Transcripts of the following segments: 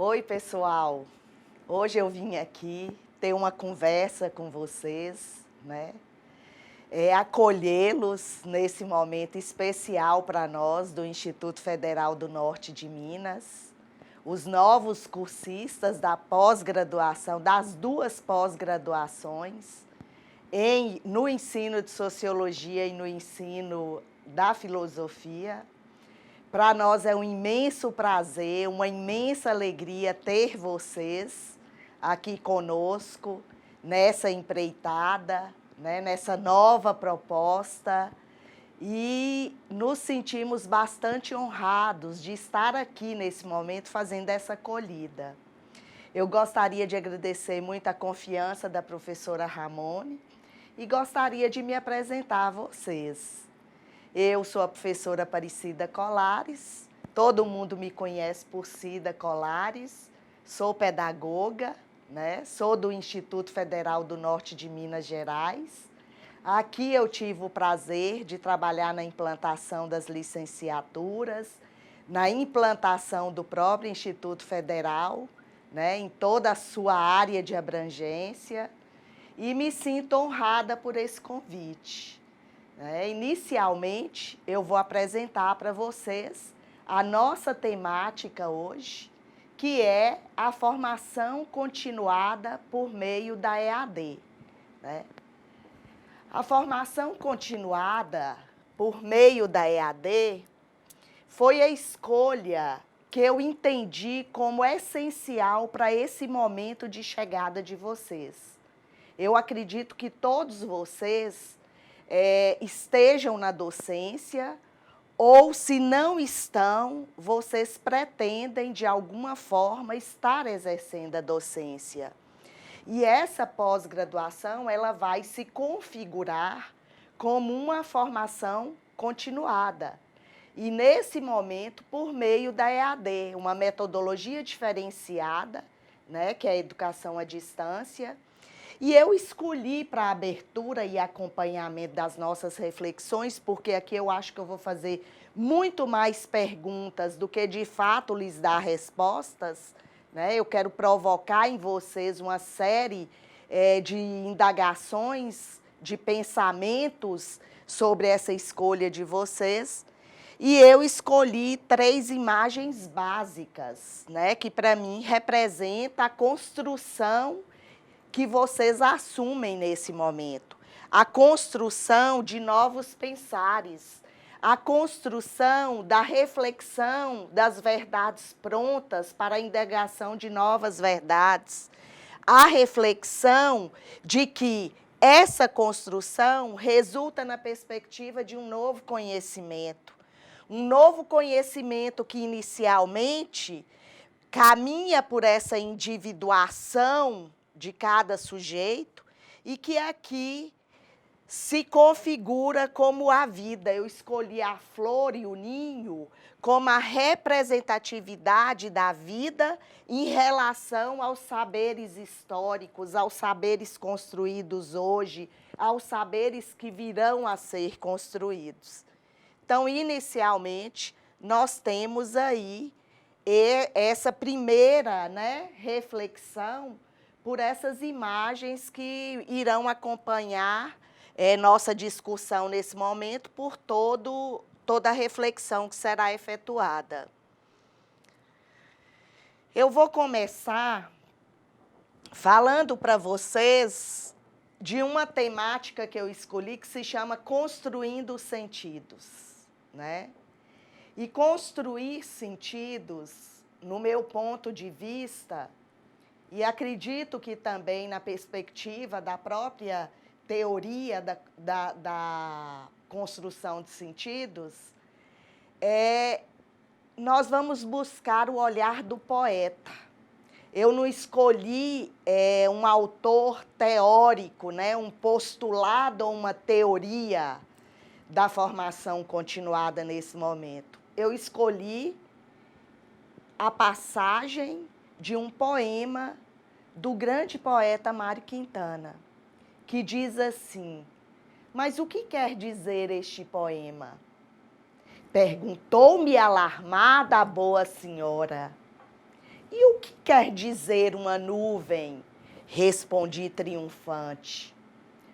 Oi, pessoal. Hoje eu vim aqui ter uma conversa com vocês, né? Acolhê-los nesse momento especial para nós do Instituto Federal do Norte de Minas, os novos cursistas da pós-graduação, das duas pós-graduações, no ensino de Sociologia e no ensino da Filosofia. Para nós é um imenso prazer, uma imensa alegria ter vocês aqui conosco nessa empreitada, né, nessa nova proposta, e nos sentimos bastante honrados de estar aqui nesse momento fazendo essa acolhida. Eu gostaria de agradecer muito a confiança da professora Ramone e gostaria de me apresentar a vocês. Eu sou a professora Aparecida Colares, todo mundo me conhece por Cida Colares, sou pedagoga, né? Sou do Instituto Federal do Norte de Minas Gerais. Aqui eu tive o prazer de trabalhar na implantação das licenciaturas, na implantação do próprio Instituto Federal, né? Em toda a sua área de abrangência, e me sinto honrada por esse convite. Inicialmente, eu vou apresentar para vocês a nossa temática hoje, que é a formação continuada por meio da EAD. Né? A formação continuada por meio da EAD foi a escolha que eu entendi como essencial para esse momento de chegada de vocês. Eu acredito que todos vocês estejam na docência, ou se não estão, vocês pretendem de alguma forma estar exercendo a docência. E essa pós-graduação, ela vai se configurar como uma formação continuada. E nesse momento, por meio da EAD, uma metodologia diferenciada, né, que é a educação à distância. E eu escolhi para a abertura e acompanhamento das nossas reflexões, porque aqui eu acho que eu vou fazer muito mais perguntas do que de fato lhes dar respostas, né? Eu quero provocar em vocês uma série de indagações, de pensamentos sobre essa escolha de vocês. E eu escolhi 3 imagens básicas, né, que para mim representa a construção que vocês assumem nesse momento. A construção de novos pensares, a construção da reflexão das verdades prontas para a indagação de novas verdades, a reflexão de que essa construção resulta na perspectiva de um novo conhecimento que inicialmente caminha por essa individuação de cada sujeito e que aqui se configura como a vida. Eu escolhi a flor e o ninho como a representatividade da vida em relação aos saberes históricos, aos saberes construídos hoje, aos saberes que virão a ser construídos. Então, inicialmente, nós temos aí essa primeira, né, reflexão por essas imagens que irão acompanhar nossa discussão nesse momento, por toda a reflexão que será efetuada. Eu vou começar falando para vocês de uma temática que eu escolhi, que se chama Construindo os Sentidos. Né? E construir sentidos, no meu ponto de vista, e acredito que também na perspectiva da própria teoria da construção de sentidos, nós vamos buscar o olhar do poeta. Eu não escolhi um autor teórico, né, um postulado ou uma teoria da formação continuada nesse momento. Eu escolhi a passagem de um poema do grande poeta Mário Quintana, que diz assim: mas o que quer dizer este poema? Perguntou-me alarmada a boa senhora. E o que quer dizer uma nuvem? Respondi triunfante.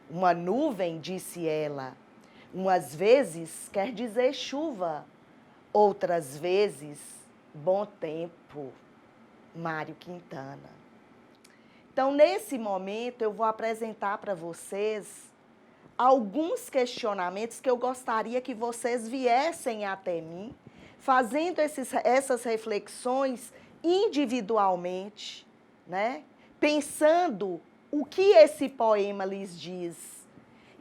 Uma nuvem, disse ela, umas vezes quer dizer chuva, outras vezes bom tempo. Mário Quintana. Então, nesse momento, eu vou apresentar para vocês alguns questionamentos que eu gostaria que vocês viessem até mim, fazendo essas reflexões individualmente, né? Pensando o que esse poema lhes diz.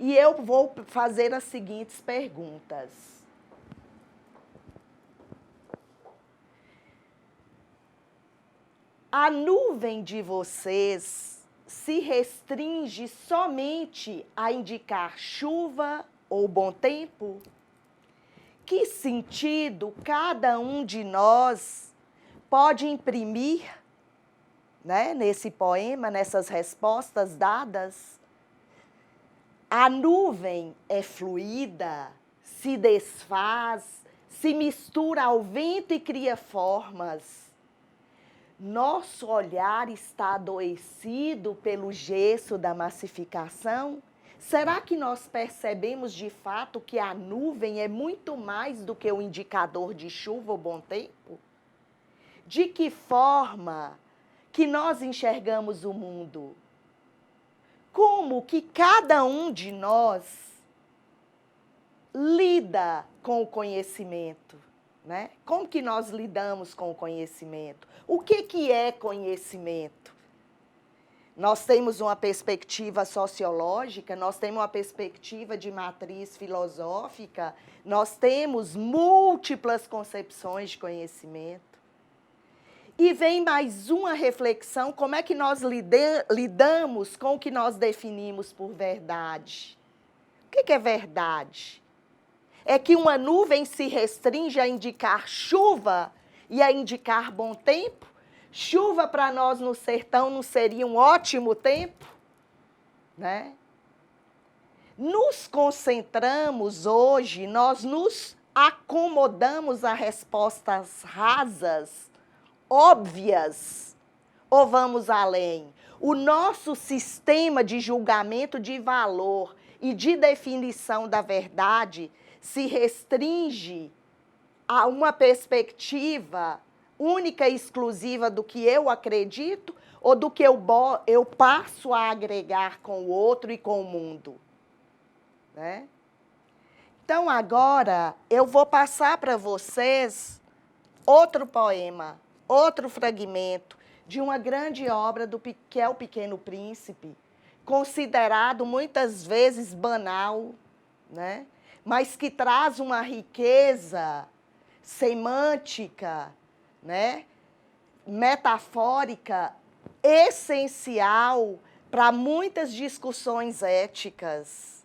E eu vou fazer as seguintes perguntas. A nuvem de vocês se restringe somente a indicar chuva ou bom tempo? Que sentido cada um de nós pode imprimir, né, nesse poema, nessas respostas dadas? A nuvem é fluida, se desfaz, se mistura ao vento e cria formas. Nosso olhar está adoecido pelo gesso da massificação? Será que nós percebemos de fato que a nuvem é muito mais do que o indicador de chuva ou bom tempo? De que forma que nós enxergamos o mundo? Como que cada um de nós lida com o conhecimento? Né? Como que nós lidamos com o conhecimento? O que é conhecimento? Nós temos uma perspectiva sociológica, nós temos uma perspectiva de matriz filosófica, nós temos múltiplas concepções de conhecimento. E vem mais uma reflexão, como é que nós lidamos com o que nós definimos por verdade? O que é verdade? É que uma nuvem se restringe a indicar chuva e a indicar bom tempo? Chuva para nós no sertão não seria um ótimo tempo? Né? Nos concentramos hoje, nós nos acomodamos a respostas rasas, óbvias, ou vamos além? O nosso sistema de julgamento de valor e de definição da verdade se restringe a uma perspectiva única e exclusiva do que eu acredito ou do que eu passo a agregar com o outro e com o mundo? Né? Então, agora, eu vou passar para vocês outro poema, outro fragmento de uma grande obra que é O Pequeno Príncipe, considerado muitas vezes banal, né? Mas que traz uma riqueza semântica, né, metafórica, essencial para muitas discussões éticas.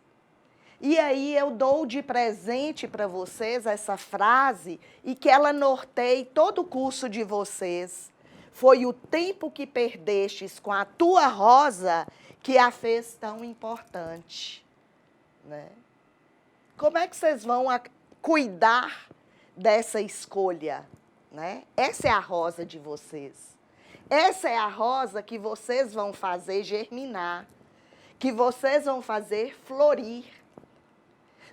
E aí eu dou de presente para vocês essa frase e que ela norteie todo o curso de vocês. Foi o tempo que perdestes com a tua rosa que a fez tão importante. Né? Como é que vocês vão cuidar dessa escolha? Né? Essa é a rosa de vocês. Essa é a rosa que vocês vão fazer germinar, que vocês vão fazer florir.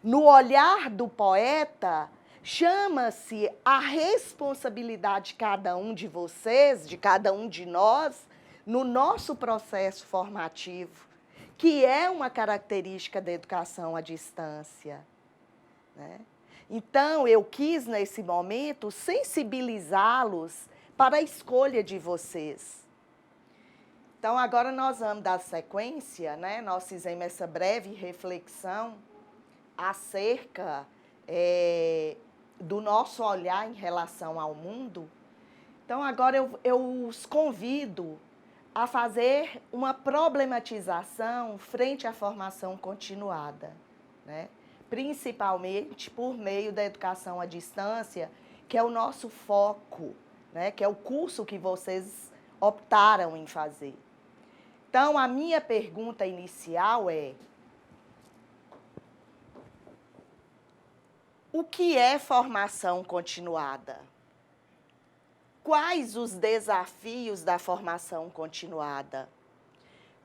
No olhar do poeta, chama-se a responsabilidade de cada um de vocês, de cada um de nós, no nosso processo formativo, que é uma característica da educação à distância. Né? Então, eu quis, nesse momento, sensibilizá-los para a escolha de vocês. Então, agora nós vamos dar sequência, né? Nós fizemos essa breve reflexão acerca do nosso olhar em relação ao mundo. Então, agora eu os convido a fazer uma problematização frente à formação continuada, né? Principalmente por meio da educação à distância, que é o nosso foco, né? Que é o curso que vocês optaram em fazer. Então, a minha pergunta inicial é: o que é formação continuada? Quais os desafios da formação continuada?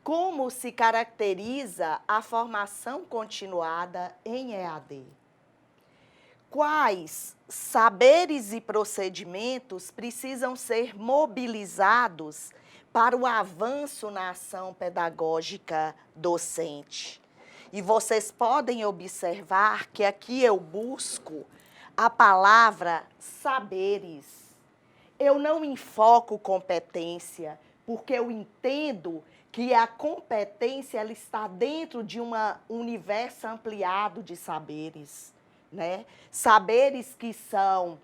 Como se caracteriza a formação continuada em EAD? Quais saberes e procedimentos precisam ser mobilizados para o avanço na ação pedagógica docente? E vocês podem observar que aqui eu busco a palavra saberes. Eu não enfoco competência, porque eu entendo que a competência ela está dentro de um universo ampliado de saberes, né? Saberes que são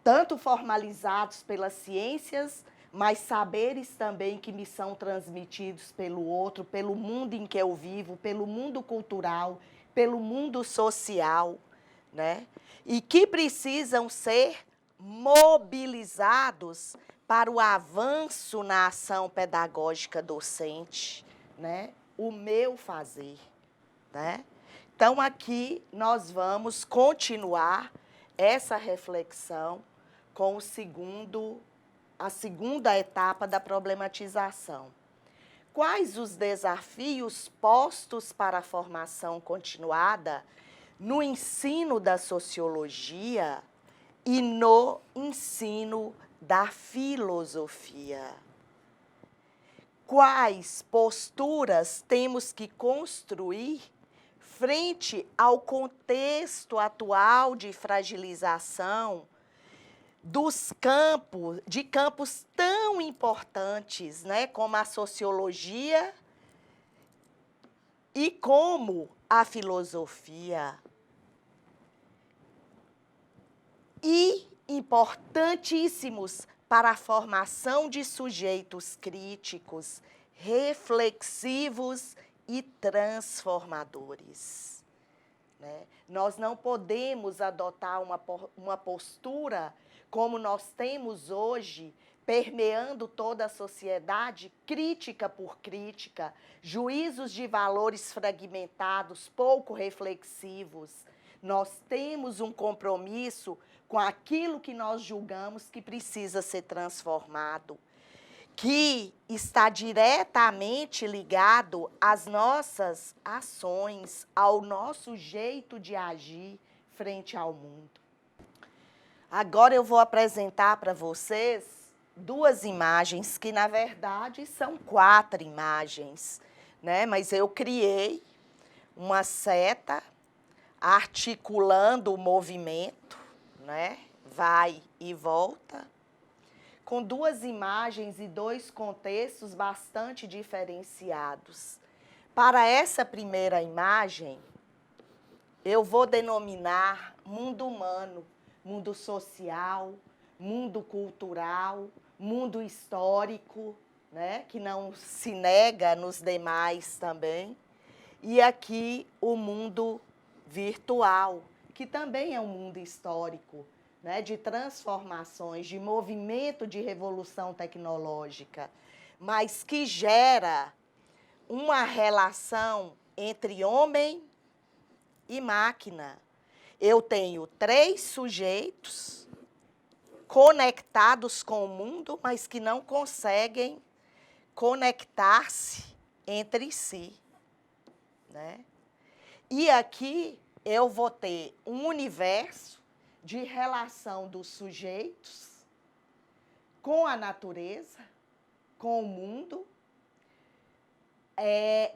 tanto formalizados pelas ciências, mas saberes também que me são transmitidos pelo outro, pelo mundo em que eu vivo, pelo mundo cultural, pelo mundo social, né? E que precisam ser mobilizados para o avanço na ação pedagógica docente, né? O meu fazer, né? Então, aqui nós vamos continuar essa reflexão com a segunda etapa da problematização. Quais os desafios postos para a formação continuada no ensino da sociologia e no ensino da filosofia? Quais posturas temos que construir frente ao contexto atual de fragilização de campos tão importantes, né, como a sociologia e como a filosofia? E importantíssimos para a formação de sujeitos críticos, reflexivos e transformadores, né? Nós não podemos adotar uma postura como nós temos hoje, permeando toda a sociedade, crítica por crítica, juízos de valores fragmentados, pouco reflexivos. Nós temos um compromisso com aquilo que nós julgamos que precisa ser transformado, que está diretamente ligado às nossas ações, ao nosso jeito de agir frente ao mundo. Agora eu vou apresentar para vocês duas imagens, que na verdade são 4 imagens, né? Mas eu criei uma seta articulando o movimento, né? Vai e volta, com 2 imagens e 2 contextos bastante diferenciados. Para essa primeira imagem, eu vou denominar mundo humano, mundo social, mundo cultural, mundo histórico, né, que não se nega nos demais também. E aqui o mundo virtual, que também é um mundo histórico, né, de transformações, de movimento de revolução tecnológica, mas que gera uma relação entre homem e máquina. Eu tenho 3 sujeitos conectados com o mundo, mas que não conseguem conectar-se entre si, né? E aqui eu vou ter um universo de relação dos sujeitos com a natureza, com o mundo,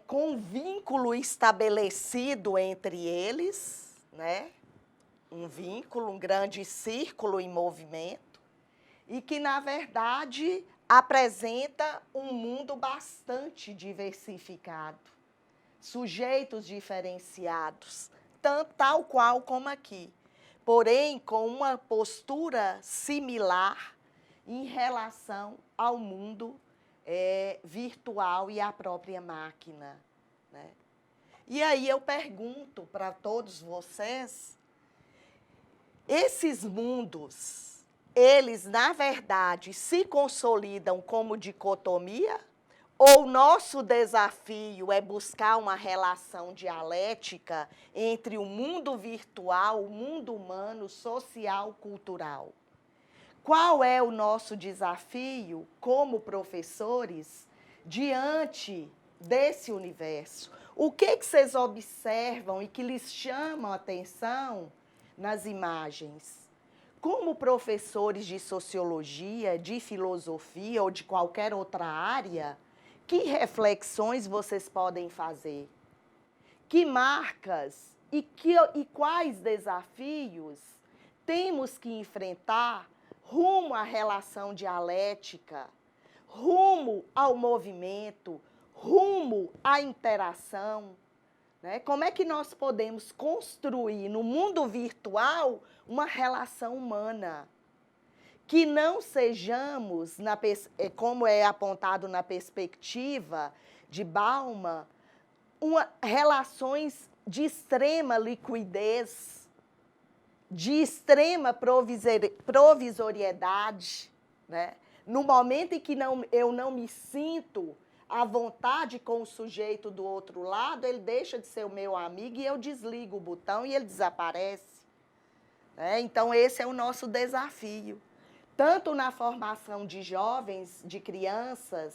com um vínculo estabelecido entre eles, né? Um vínculo, um grande círculo em movimento, e que, na verdade, apresenta um mundo bastante diversificado, sujeitos diferenciados, tal qual como aqui, porém com uma postura similar em relação ao mundo virtual e à própria máquina, né? E aí eu pergunto para todos vocês, esses mundos, eles, na verdade, se consolidam como dicotomia? Ou nosso desafio é buscar uma relação dialética entre o mundo virtual, o mundo humano, social, cultural? qual é o nosso desafio como professores diante desse universo? O que vocês observam e que lhes chamam a atenção nas imagens? Como professores de sociologia, de filosofia ou de qualquer outra área, que reflexões vocês podem fazer? Que marcas e quais desafios temos que enfrentar rumo à relação dialética, rumo ao movimento, rumo à interação, né? Como é que nós podemos construir no mundo virtual uma relação humana? Que não sejamos, como é apontado na perspectiva de Bauman, relações de extrema liquidez, de extrema provisoriedade, né? No momento em que eu não me sinto à vontade com o sujeito do outro lado, ele deixa de ser o meu amigo e eu desligo o botão e ele desaparece. Né? Então, esse é o nosso desafio. Tanto na formação de jovens, de crianças,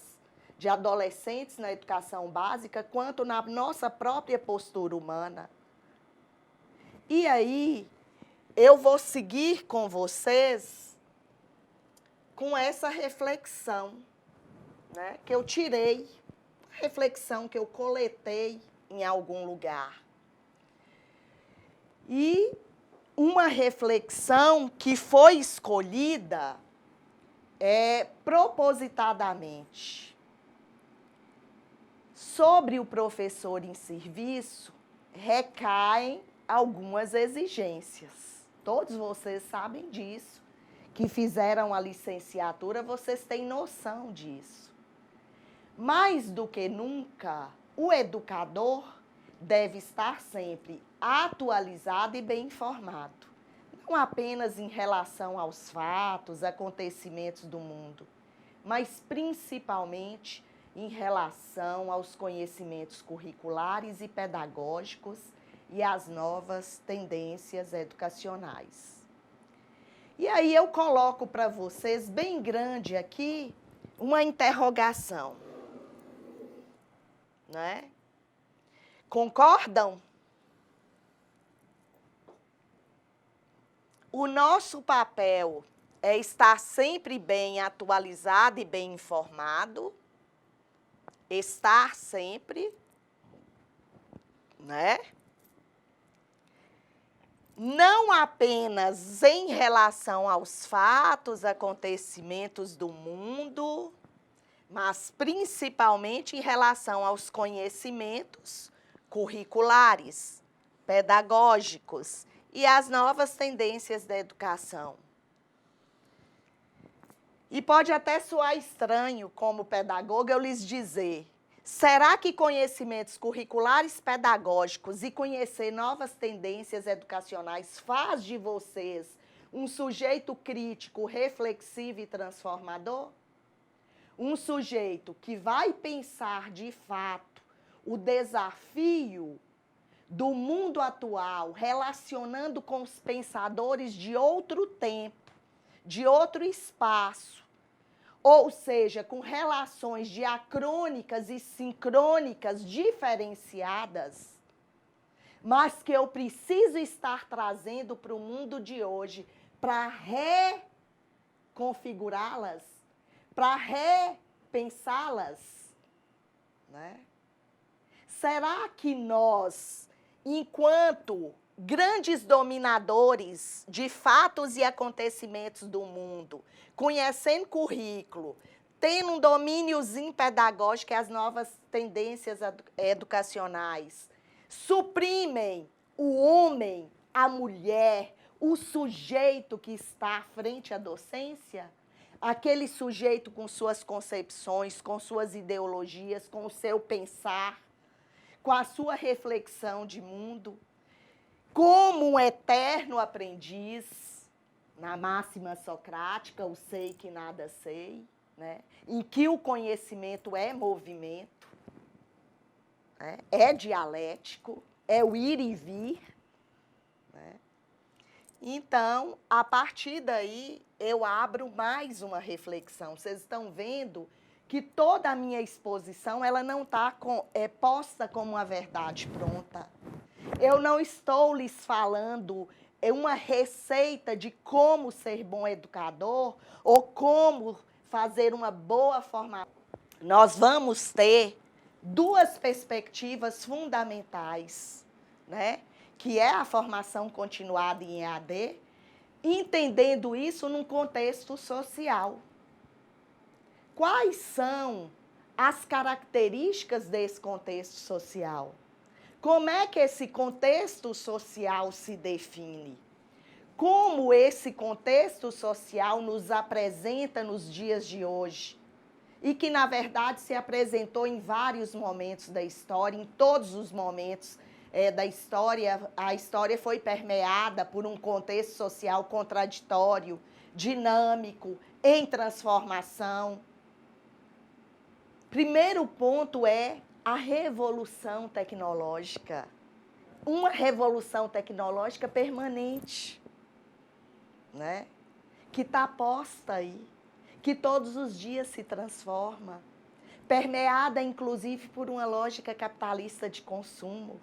de adolescentes na educação básica, quanto na nossa própria postura humana. E aí, eu vou seguir com vocês com essa reflexão, né, que eu tirei, reflexão que eu coletei em algum lugar. E uma reflexão que foi escolhida propositadamente. Sobre o professor em serviço, recaem algumas exigências. Todos vocês sabem disso, que fizeram a licenciatura, vocês têm noção disso. Mais do que nunca, o educador deve estar sempre atualizado e bem informado. Não apenas em relação aos fatos, acontecimentos do mundo, mas principalmente em relação aos conhecimentos curriculares e pedagógicos e às novas tendências educacionais. E aí eu coloco para vocês, bem grande aqui, uma interrogação. Né? Concordam? O nosso papel é estar sempre bem atualizado e bem informado, estar sempre, né? Não apenas em relação aos fatos, acontecimentos do mundo, mas principalmente em relação aos conhecimentos curriculares, pedagógicos e às novas tendências da educação. E pode até soar estranho, como pedagoga, eu lhes dizer, será que conhecimentos curriculares pedagógicos e conhecer novas tendências educacionais faz de vocês um sujeito crítico, reflexivo e transformador? Um sujeito que vai pensar de fato o desafio do mundo atual, relacionando com os pensadores de outro tempo, de outro espaço, ou seja, com relações diacrônicas e sincrônicas diferenciadas, mas que eu preciso estar trazendo para o mundo de hoje para reconfigurá-las, para repensá-las, né? Será que nós, enquanto grandes dominadores de fatos e acontecimentos do mundo, conhecendo currículo, tendo um domíniozinho pedagógico e as novas tendências educacionais, suprimem o homem, a mulher, o sujeito que está à frente à docência? Aquele sujeito com suas concepções, com suas ideologias, com o seu pensar, com a sua reflexão de mundo, como um eterno aprendiz, na máxima socrática, o sei que nada sei, né? Em que o conhecimento é movimento, né? É dialético, é o ir e vir. Né? Então, a partir daí, eu abro mais uma reflexão. Vocês estão vendo que toda a minha exposição ela não está posta como uma verdade pronta. Eu não estou lhes falando uma receita de como ser bom educador ou como fazer uma boa formação. Nós vamos ter duas perspectivas fundamentais, né? Que é a formação continuada em EAD, entendendo isso num contexto social. Quais são as características desse contexto social? Como é que esse contexto social se define? Como esse contexto social nos apresenta nos dias de hoje? E que, na verdade, se apresentou em vários momentos da história, em todos os momentos da história. A história foi permeada por um contexto social contraditório, dinâmico, em transformação. Primeiro ponto é a revolução tecnológica. Uma revolução tecnológica permanente, né? Que está posta aí, que todos os dias se transforma, permeada inclusive por uma lógica capitalista de consumo.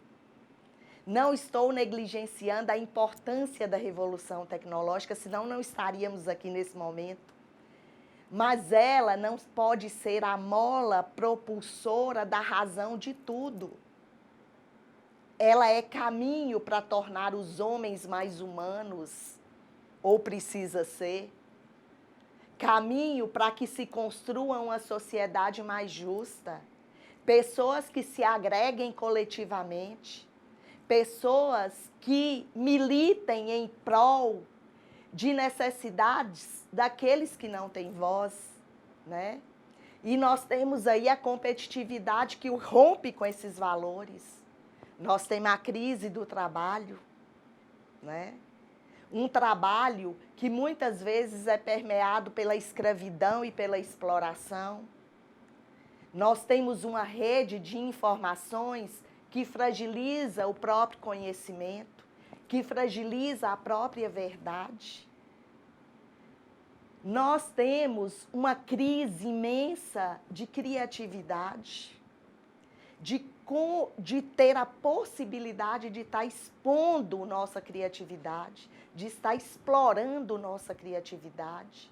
Não estou negligenciando a importância da revolução tecnológica, senão não estaríamos aqui nesse momento. Mas ela não pode ser a mola propulsora da razão de tudo. Ela é caminho para tornar os homens mais humanos, ou precisa ser. Caminho para que se construa uma sociedade mais justa. Pessoas que se agreguem coletivamente. Pessoas que militem em prol de necessidades daqueles que não têm voz, né? E nós temos aí a competitividade que rompe com esses valores. Nós temos a crise do trabalho, né? Um trabalho que muitas vezes é permeado pela escravidão e pela exploração. Nós temos uma rede de informações que fragiliza o próprio conhecimento, que fragiliza a própria verdade. Nós temos uma crise imensa de criatividade, de ter a possibilidade de estar expondo nossa criatividade, de estar explorando nossa criatividade.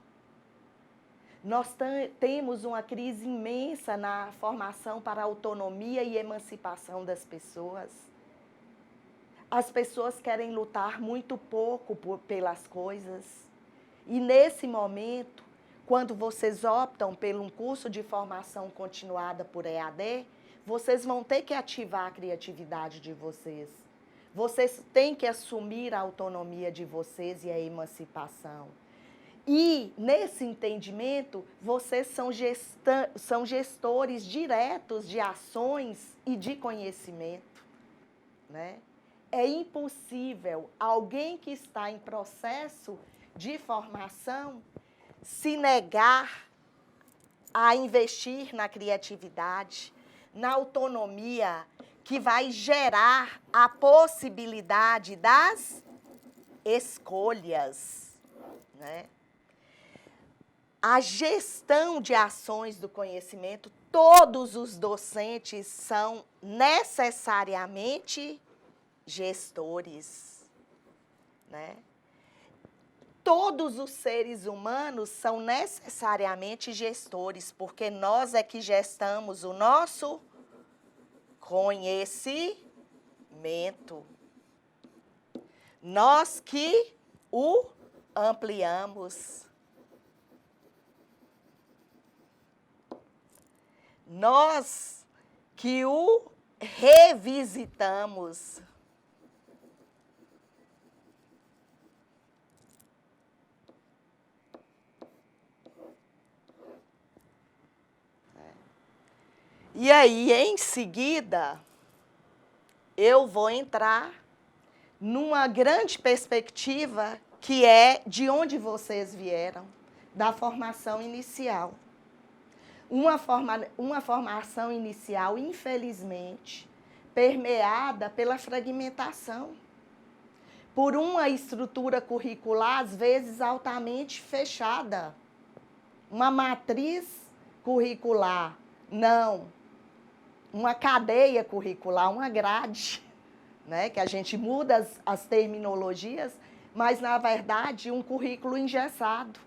Nós temos uma crise imensa na formação para a autonomia e emancipação das pessoas. As pessoas querem lutar muito pouco pelas coisas. E nesse momento, quando vocês optam por um curso de formação continuada por EAD, vocês vão ter que ativar a criatividade de vocês. Vocês têm que assumir a autonomia de vocês e a emancipação. E, nesse entendimento, vocês são gestores diretos de ações e de conhecimento, né? É impossível alguém que está em processo de formação se negar a investir na criatividade, na autonomia, que vai gerar a possibilidade das escolhas, né? A gestão de ações do conhecimento, todos os docentes são necessariamente gestores, né? Todos os seres humanos são necessariamente gestores, porque nós é que gestamos o nosso conhecimento. Nós que o ampliamos. Nós que o revisitamos. E aí, em seguida, eu vou entrar numa grande perspectiva que é de onde vocês vieram, da formação inicial. Uma formação inicial, infelizmente, permeada pela fragmentação, por uma estrutura curricular, às vezes, altamente fechada. Uma matriz curricular, não. Uma cadeia curricular, uma grade, né? Que a gente muda as terminologias, mas, na verdade, um currículo engessado.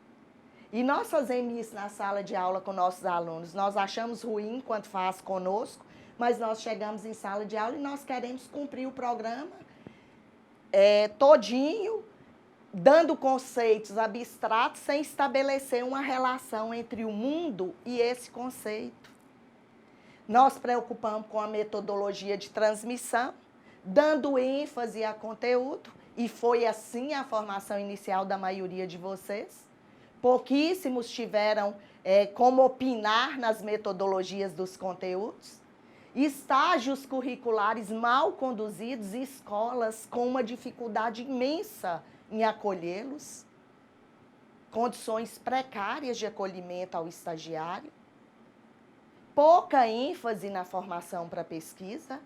E nós fazemos isso na sala de aula com nossos alunos. Nós achamos ruim quando faz conosco, mas nós chegamos em sala de aula e nós queremos cumprir o programa todinho, dando conceitos abstratos, sem estabelecer uma relação entre o mundo e esse conceito. Nós preocupamos com a metodologia de transmissão, dando ênfase a conteúdo, e foi assim a formação inicial da maioria de vocês. Pouquíssimos tiveram como opinar nas metodologias dos conteúdos. Estágios curriculares mal conduzidos e escolas com uma dificuldade imensa em acolhê-los. Condições precárias de acolhimento ao estagiário. Pouca ênfase na formação para pesquisa.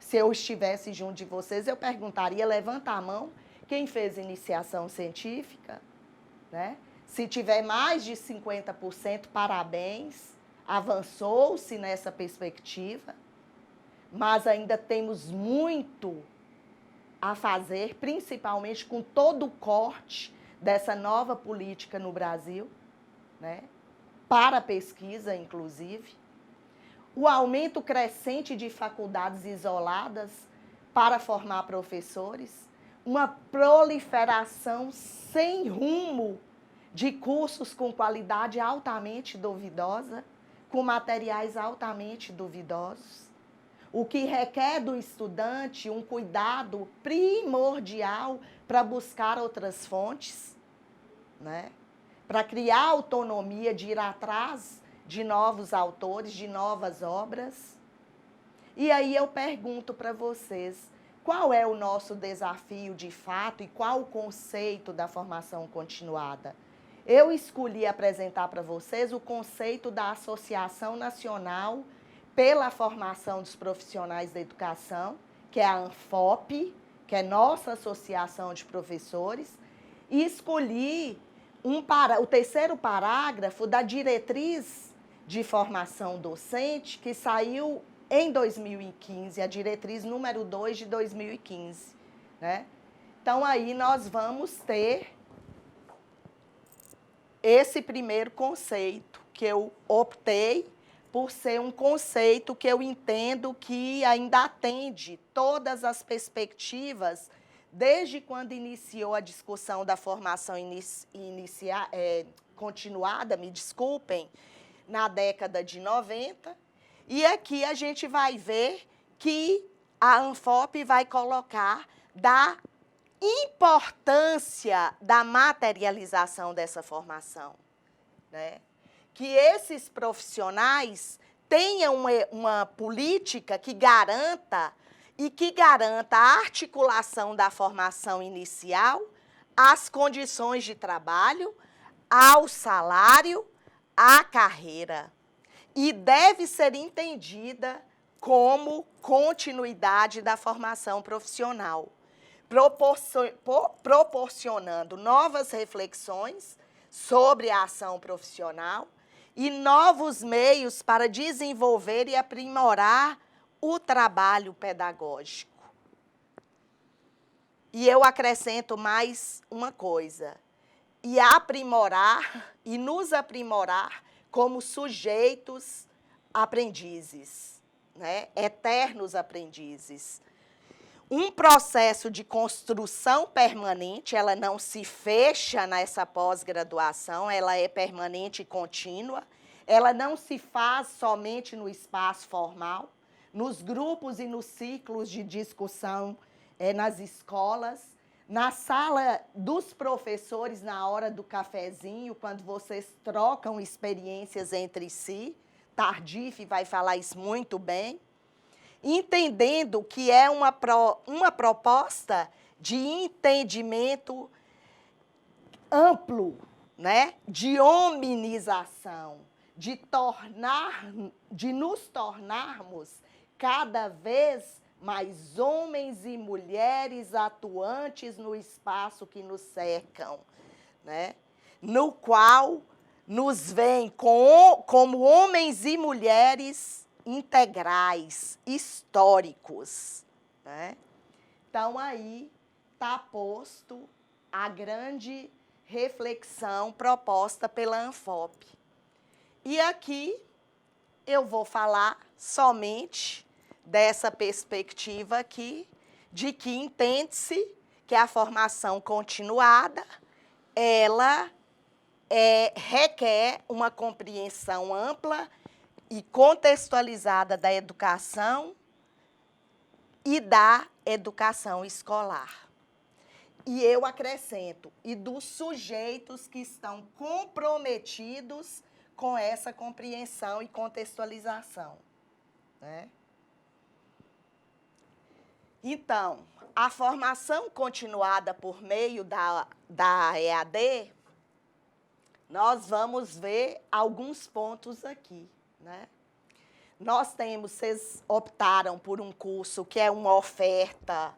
Se eu estivesse junto de vocês, eu perguntaria, levanta a mão, quem fez iniciação científica, né? Se tiver mais de 50%, parabéns, avançou-se nessa perspectiva, mas ainda temos muito a fazer, principalmente com todo o corte dessa nova política no Brasil, né? Para a pesquisa, inclusive. O aumento crescente de faculdades isoladas para formar professores, uma proliferação sem rumo de cursos com qualidade altamente duvidosa, com materiais altamente duvidosos, o que requer do estudante um cuidado primordial para buscar outras fontes, né? Para criar autonomia de ir atrás de novos autores, de novas obras. E aí eu pergunto para vocês, qual é o nosso desafio de fato e qual o conceito da formação continuada? Eu escolhi apresentar para vocês o conceito da Associação Nacional pela Formação dos Profissionais da Educação, que é a ANFOP, que é nossa associação de professores, e escolhi o terceiro parágrafo da diretriz de formação docente, que saiu em 2015, a diretriz número 2 de 2015, né? Então, aí nós vamos ter esse primeiro conceito, que eu optei por ser um conceito que eu entendo que ainda atende todas as perspectivas, desde quando iniciou a discussão da formação continuada, me desculpem, na década de 90, e aqui a gente vai ver que a ANFOP vai colocar da importância da materialização dessa formação, né? Que esses profissionais tenham uma política que garanta a articulação da formação inicial às condições de trabalho, ao salário, à carreira. E deve ser entendida como continuidade da formação profissional, proporcionando novas reflexões sobre a ação profissional e novos meios para desenvolver e aprimorar o trabalho pedagógico. E eu acrescento mais uma coisa, e aprimorar e nos aprimorar como sujeitos aprendizes, né? Eternos aprendizes. Um processo de construção permanente, ela não se fecha nessa pós-graduação, ela é permanente e contínua, ela não se faz somente no espaço formal, nos grupos e nos ciclos de discussão nas escolas, na sala dos professores, na hora do cafezinho, quando vocês trocam experiências entre si. Tardif vai falar isso muito bem. Entendendo que é uma proposta de entendimento amplo, né? De hominização, de nos tornarmos cada vez mas homens e mulheres atuantes no espaço que nos cercam, né? No qual nos veem como homens e mulheres integrais, históricos, né? Então, aí está posto a grande reflexão proposta pela ANFOP. E aqui eu vou falar somente dessa perspectiva aqui, de que entende-se que a formação continuada, ela requer uma compreensão ampla e contextualizada da educação e da educação escolar. E eu acrescento, e dos sujeitos que estão comprometidos com essa compreensão e contextualização, né? Então, a formação continuada por meio da EAD, nós vamos ver alguns pontos aqui, né? Nós temos, vocês optaram por um curso que é uma oferta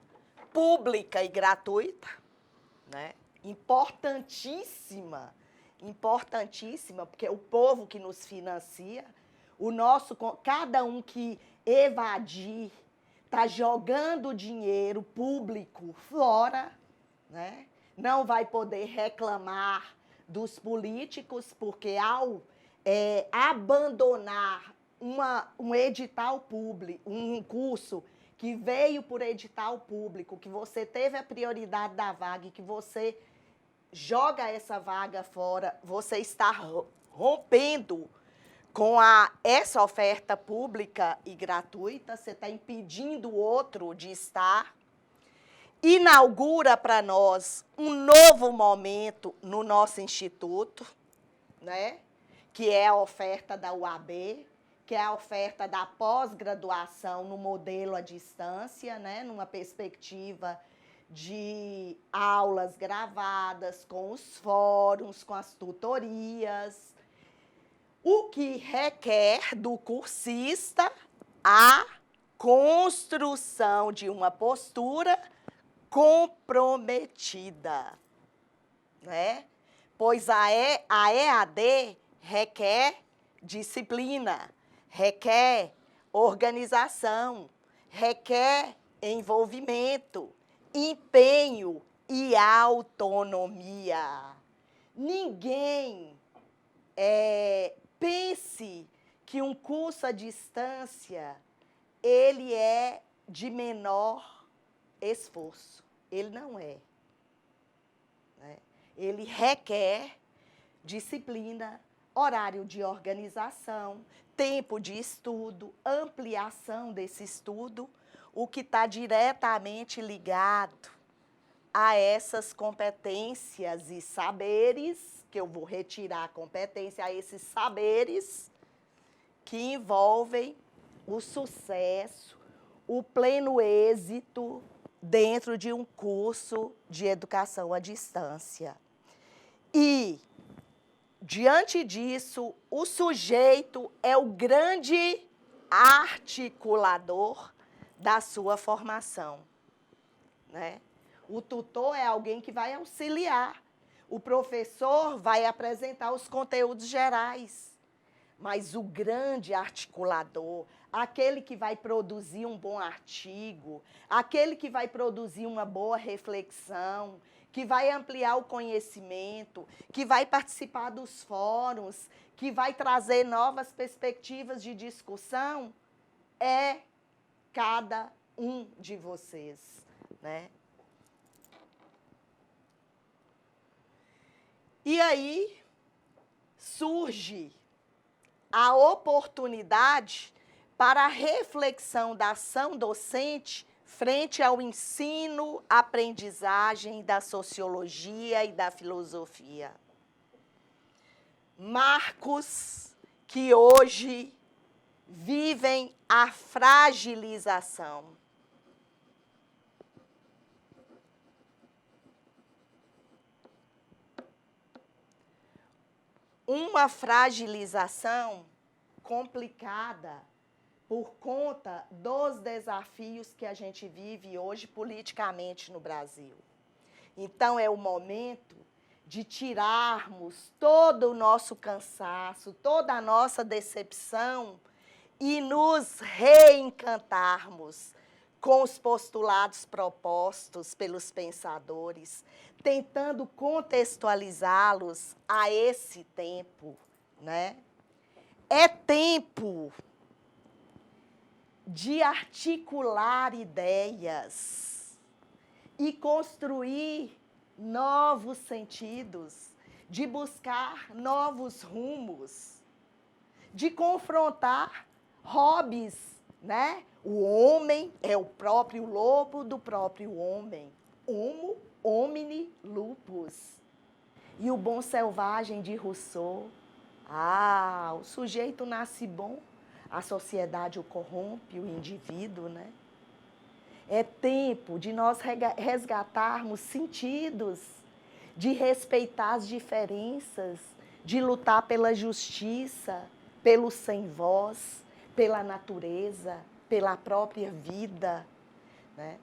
pública e gratuita, né? Importantíssima, porque o povo que nos financia, cada um que evadir, está jogando dinheiro público fora, né? Não vai poder reclamar dos políticos, porque ao abandonar um edital público, um curso que veio por edital público, que você teve a prioridade da vaga e que você joga essa vaga fora, você está rompendo com essa oferta pública e gratuita, você está impedindo o outro de estar. Inaugura para nós um novo momento no nosso instituto, né? Que é a oferta da UAB, que é a oferta da pós-graduação no modelo à distância, né? Numa perspectiva de aulas gravadas, com os fóruns, com as tutorias, o que requer do cursista a construção de uma postura comprometida, né? Pois a EAD requer disciplina, requer organização, requer envolvimento, empenho e autonomia. Ninguém pense que um curso à distância ele é de menor esforço. Ele não é, né? Ele requer disciplina, horário de organização, tempo de estudo, ampliação desse estudo, o que está diretamente ligado a essas competências e saberes, que eu vou retirar a competência a esses saberes que envolvem o sucesso, o pleno êxito dentro de um curso de educação à distância. E, diante disso, o sujeito é o grande articulador da sua formação, né? O tutor é alguém que vai auxiliar. O professor vai apresentar os conteúdos gerais. Mas o grande articulador, aquele que vai produzir um bom artigo, aquele que vai produzir uma boa reflexão, que vai ampliar o conhecimento, que vai participar dos fóruns, que vai trazer novas perspectivas de discussão, é cada um de vocês, né? E aí surge a oportunidade para a reflexão da ação docente frente ao ensino, aprendizagem da sociologia e da filosofia. Marcos que hoje vivem a fragilização. Uma fragilização complicada por conta dos desafios que a gente vive hoje politicamente no Brasil. Então, é o momento de tirarmos todo o nosso cansaço, toda a nossa decepção e nos reencantarmos com os postulados propostos pelos pensadores, tentando contextualizá-los a esse tempo, né? É tempo de articular ideias e construir novos sentidos, de buscar novos rumos, de confrontar hobbies, né? O homem é o próprio lobo do próprio homem. Homo homini lupus. E o bom selvagem de Rousseau. O sujeito nasce bom, a sociedade o corrompe, o indivíduo, né? É tempo de nós resgatarmos sentidos, de respeitar as diferenças, de lutar pela justiça, pelo sem voz, pela natureza, pela própria vida, né?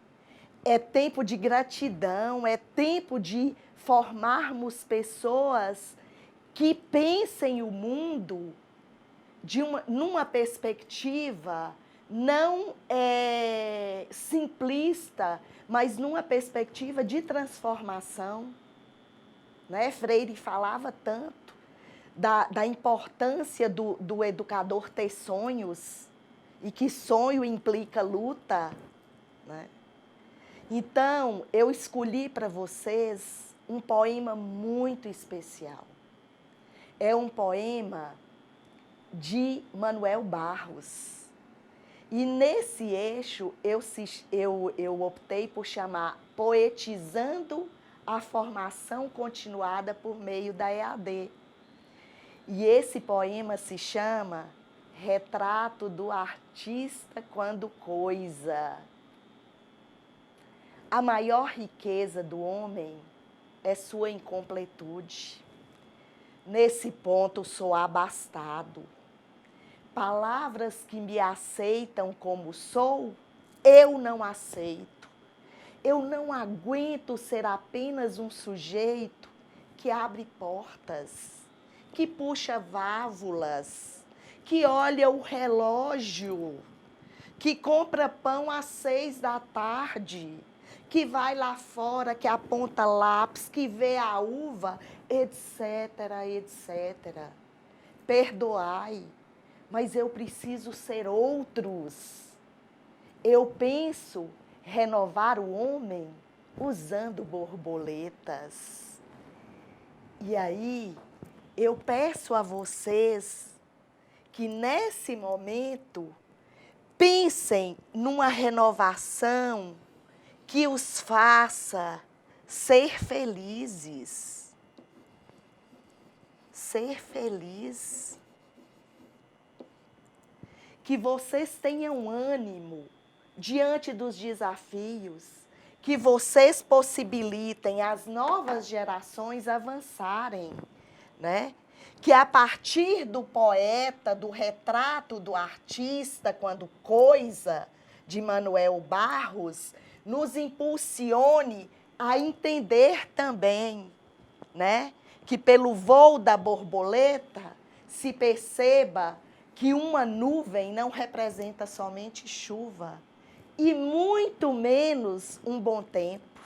É tempo de gratidão, é tempo de formarmos pessoas que pensem o mundo numa perspectiva não simplista, mas numa perspectiva de transformação, né? Freire falava tanto da importância do educador ter sonhos, e que sonho implica luta, né? Então, eu escolhi para vocês um poema muito especial. É um poema de Manuel Barros. E nesse eixo eu optei por chamar Poetizando a Formação Continuada por Meio da EAD. E esse poema se chama Retrato do Artista Quando Coisa. A maior riqueza do homem é sua incompletude. Nesse ponto sou abastado. Palavras que me aceitam como sou, eu não aceito. Eu não aguento ser apenas um sujeito que abre portas, que puxa válvulas, que olha o relógio, que compra pão às 6 da tarde, que vai lá fora, que aponta lápis, que vê a uva, etc, etc. Perdoai, mas eu preciso ser outros. Eu penso renovar o homem usando borboletas. E aí, eu peço a vocês que nesse momento pensem numa renovação que os faça ser felizes. Ser feliz. Que vocês tenham ânimo diante dos desafios, que vocês possibilitem as novas gerações avançarem, né? Que a partir do poeta, do retrato do artista quando coisa, de Manuel Barros, nos impulsione a entender também, né? Que pelo voo da borboleta se perceba que uma nuvem não representa somente chuva, e muito menos um bom tempo,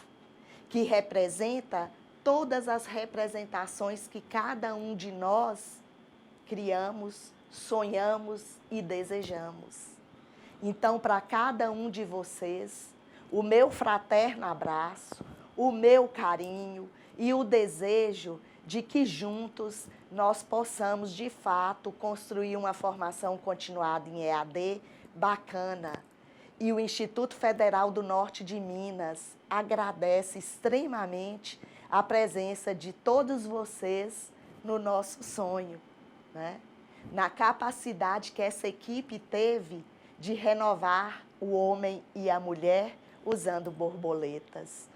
que representa todas as representações que cada um de nós criamos, sonhamos e desejamos. Então, para cada um de vocês, o meu fraterno abraço, o meu carinho e o desejo de que juntos nós possamos, de fato, construir uma formação continuada em EAD bacana. E o Instituto Federal do Norte de Minas agradece extremamente a presença de todos vocês no nosso sonho, né? Na capacidade que essa equipe teve de renovar o homem e a mulher usando borboletas.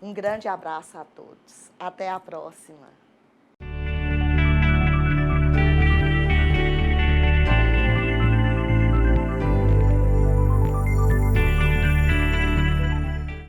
Um grande abraço a todos. Até a próxima.